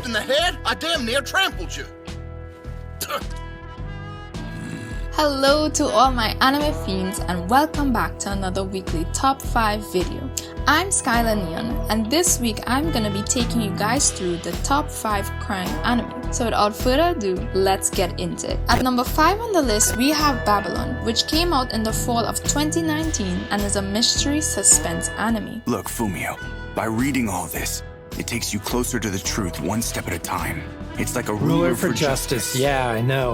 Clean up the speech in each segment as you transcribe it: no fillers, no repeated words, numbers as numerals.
left in the head, I damn near trampled you. Hello to all my anime fiends and welcome back to another weekly top 5 video. I'm Skyler and this week I'm gonna be taking you guys through the top 5 crime anime. So without further ado, let's get into it. At number 5 on the list we have Babylon, which came out in the fall of 2019 and is a mystery suspense anime. Look, Fumio, by reading all this, it takes you closer to the truth one step at a time. It's like a ruler for justice. Yeah, I know.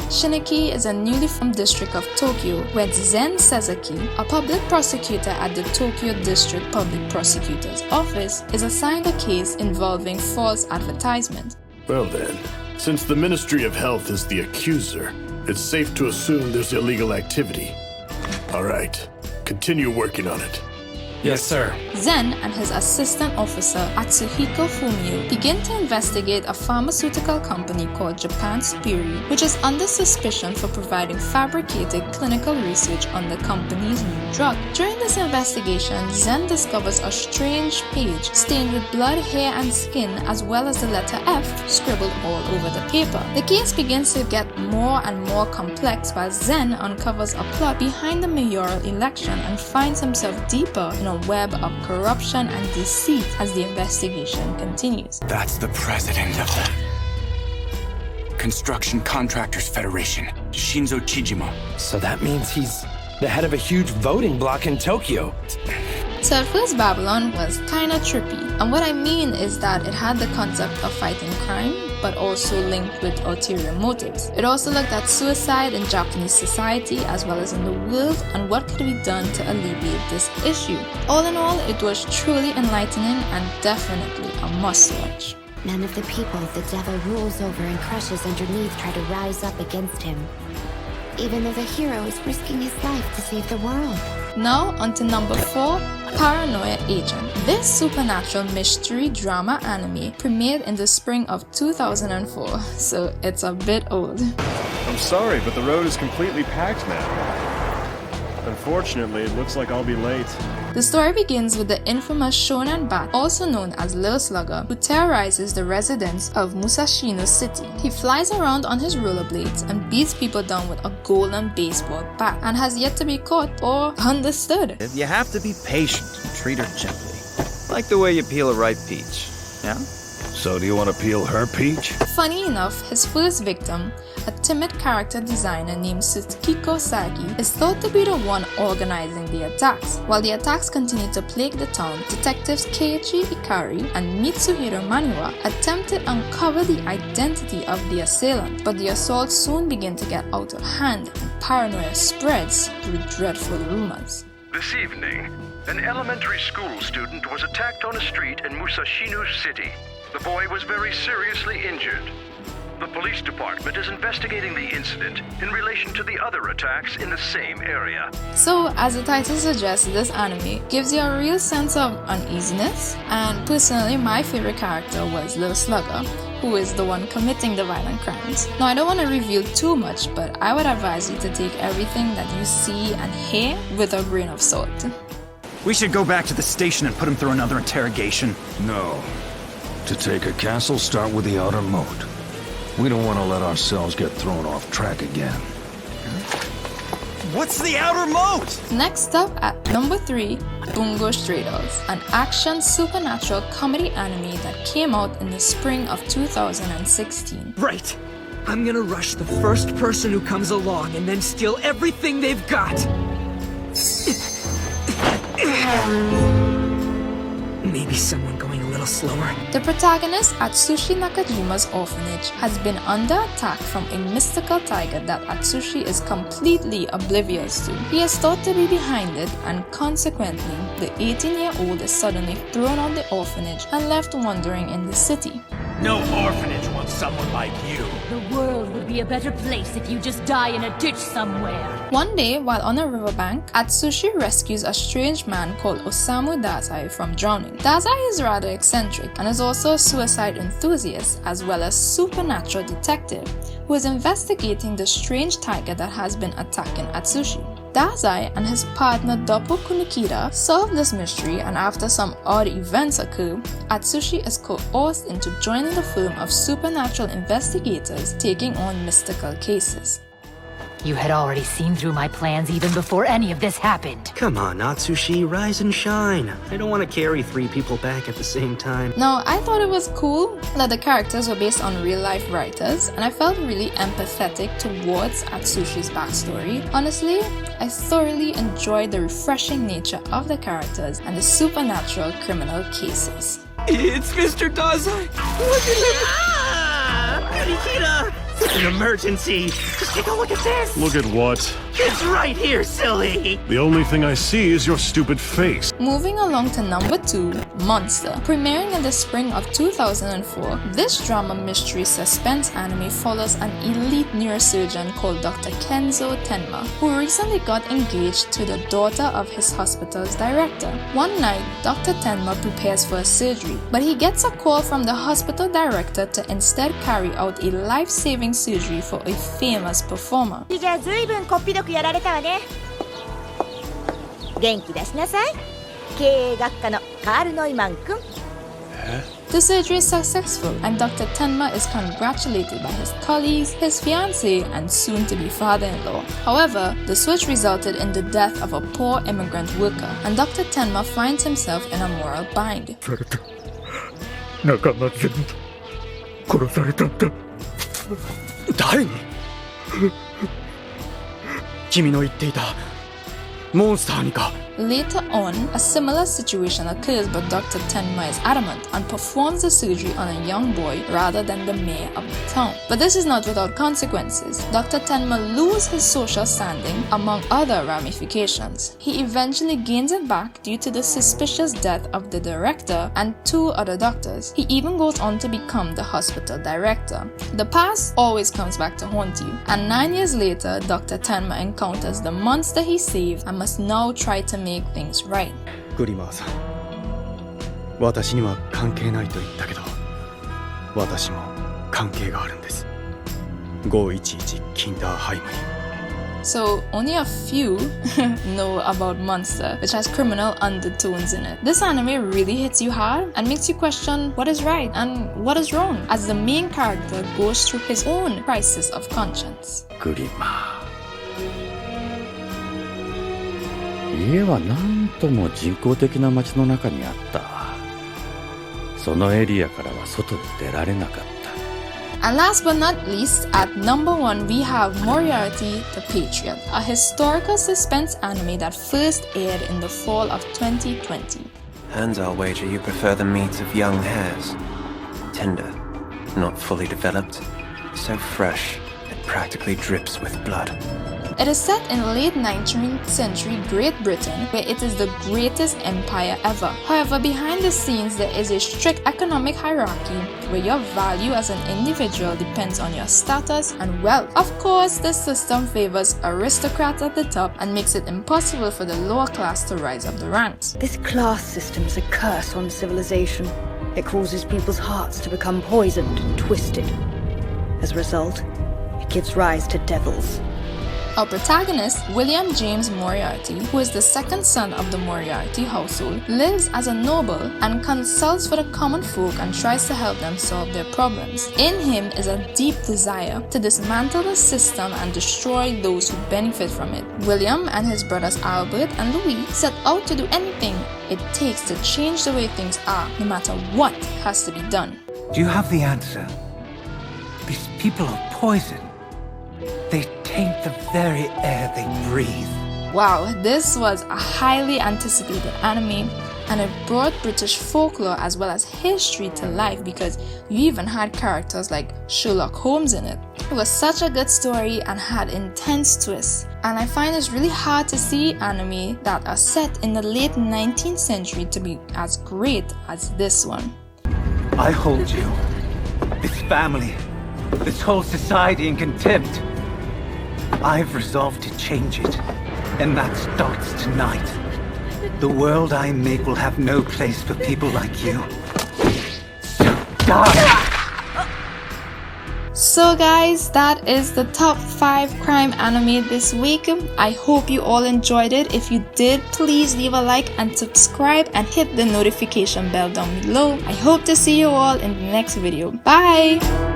Shiniki is a newly formed district of Tokyo where Zen Sasaki, a public prosecutor at the Tokyo District Public Prosecutor's Office, is assigned a case involving false advertisement. Well then, since the Ministry of Health is the accuser, it's safe to assume there's illegal activity. Alright, continue working on it. Yes, sir. Zen and his assistant officer Atsuhiko Fumio begin to investigate a pharmaceutical company called Japan Superior, which is under suspicion for providing fabricated clinical research on the company's new drug. During this investigation, Zen discovers a strange page stained with blood, hair, and skin, as well as the letter F scribbled all over the paper. The case begins to get more and more complex while Zen uncovers a plot behind the mayoral election and finds himself deeper in a web of corruption and deceit as the investigation continues. That's the president of the Construction Contractors Federation, Shinzo Chijima. So that means he's the head of a huge voting bloc in Tokyo. So at first Babylon was kinda trippy, and what I mean is that it had the concept of fighting crime, but also linked with ulterior motives. It also looked at suicide in Japanese society as well as in the world and what could be done to alleviate this issue. All in all, it was truly enlightening and definitely a must-watch. None of the people the devil rules over and crushes underneath try to rise up against him, even though the hero is risking his life to save the world. Now onto number 4, Paranoia Agent. This supernatural mystery drama anime premiered in the spring of 2004, so it's a bit old. I'm sorry, but the road is completely packed now. Unfortunately, it looks like I'll be late. The story begins with the infamous shonen bat, also known as Lil Slugger, who terrorizes the residents of Musashino City. He flies around on his rollerblades and beats people down with a golden baseball bat and has yet to be caught or understood. You have to be patient and treat her gently. Like the way you peel a ripe peach, yeah? So do you want to peel her peach? Funny enough, his first victim, a timid character designer named Tsukiko Sagi, is thought to be the one organizing the attacks. While the attacks continue to plague the town, detectives Keiichi Ikari and Mitsuhiro Maniwa attempt to uncover the identity of the assailant, but the assaults soon begin to get out of hand and paranoia spreads through dreadful rumors. This evening, an elementary school student was attacked on a street in Musashino City. The boy was very seriously injured. The police department is investigating the incident in relation to the other attacks in the same area. So, as the title suggests, this anime gives you a real sense of uneasiness, and personally my favorite character was Lil Slugger, who is the one committing the violent crimes. Now I don't want to reveal too much, but I would advise you to take everything that you see and hear with a grain of salt. We should go back to the station and put him through another interrogation. No. To take a castle, start with the outer moat. We don't want to let ourselves get thrown off track again. What's the outer moat? Next up at number 3, Bungo Stray Dogs, an action supernatural comedy anime that came out in the spring of 2016. Right. I'm gonna rush the first person who comes along and then steal everything they've got. Maybe someone going a little slower. The protagonist, Atsushi Nakajima's orphanage, has been under attack from a mystical tiger that Atsushi is completely oblivious to. He is thought to be behind it, and consequently, the 18-year-old is suddenly thrown out the orphanage and left wandering in the city. No orphanage wants someone like you. The world would be a better place if you just die in a ditch somewhere. One day, while on a riverbank, Atsushi rescues a strange man called Osamu Dazai from drowning. Dazai is rather eccentric and is also a suicide enthusiast as well as supernatural detective who is investigating the strange tiger that has been attacking Atsushi. Dazai and his partner Doppo Kunikida solve this mystery, and after some odd events occur, Atsushi is coerced into joining the firm of supernatural investigators taking on mystical cases. You had already seen through my plans even before any of this happened. Come on, Atsushi, rise and shine. I don't want to carry 3 people back at the same time. Now, I thought it was cool that the characters were based on real-life writers, and I felt really empathetic towards Atsushi's backstory. Honestly, I thoroughly enjoyed the refreshing nature of the characters and the supernatural criminal cases. It's Mr. Dazai! Look at him! Kunikida! It's an emergency! Just take a look at this! Look at what? It's right here, silly! The only thing I see is your stupid face. Moving along to number 2, Monster. Premiering in the spring of 2004, this drama mystery suspense anime follows an elite neurosurgeon called Dr. Kenzo Tenma, who recently got engaged to the daughter of his hospital's director. One night, Dr. Tenma prepares for a surgery, but he gets a call from the hospital director to instead carry out a life-saving surgery for a famous performer. じゃあ随分こっぴどくやられたわね。元気出しなさい。経営学科のカール・ノイマン君。The surgery is successful, and Dr. Tenma is congratulated by his colleagues, his fiancée, and soon-to-be father-in-law. However, the switch resulted in the death of a poor immigrant worker, and Dr. Tenma finds himself in a moral bind. 仲間全部殺されたんだ。誰に？君の言っていたモンスターにか？ Later on, a similar situation occurs, but Dr. Tenma is adamant and performs the surgery on a young boy rather than the mayor of the town. But this is not without consequences. Dr. Tenma loses his social standing, among other ramifications. He eventually gains it back due to the suspicious death of the director and 2 other doctors. He even goes on to become the hospital director. The past always comes back to haunt you, and 9 years later, Dr. Tenma encounters the monster he saved and must now try to make things right. グリマーさん、私には関係ないと言ったけど、私も関係があるんです。511キンダーハイムに。So, only a few know about Monster, which has criminal undertones in it. This anime really hits you hard and makes you question what is right and what is wrong, as the main character goes through his own crisis of conscience. グリマー。家はなんとも人工的な街の中にあった。そのエリアからは外に出られなかった。And last but not least, at number 1 we have Moriarty the Patriot, a historical suspense anime that first aired in the fall of 2020. And I'll wager you prefer the meat of young hares. Tender, not fully developed, so fresh it practically drips with blood. It is set in late 19th century Great Britain, where it is the greatest empire ever. However, behind the scenes there is a strict economic hierarchy where your value as an individual depends on your status and wealth. Of course, this system favors aristocrats at the top and makes it impossible for the lower class to rise up the ranks. This class system is a curse on civilization. It causes people's hearts to become poisoned and twisted. As a result, it gives rise to devils. Our protagonist, William James Moriarty, who is the second son of the Moriarty household, lives as a noble and consults for the common folk and tries to help them solve their problems. In him is a deep desire to dismantle the system and destroy those who benefit from it. William and his brothers Albert and Louis set out to do anything it takes to change the way things are, no matter what has to be done. Do you have the answer? These people are poison. They taint the very air they breathe. Wow, this was a highly anticipated anime, and it brought British folklore as well as history to life because you even had characters like Sherlock Holmes in it. It was such a good story and had intense twists, and I find it's really hard to see anime that are set in the late 19th century to be as great as this one. I hold you, this family, this whole society in contempt. I've resolved to change it, and that starts tonight. The world I make will have no place for people like you. So die! So guys, that is the top 5 crime anime this week. I hope you all enjoyed it. If you did, please leave a like and subscribe and hit the notification bell down below. I hope to see you all in the next video. Bye!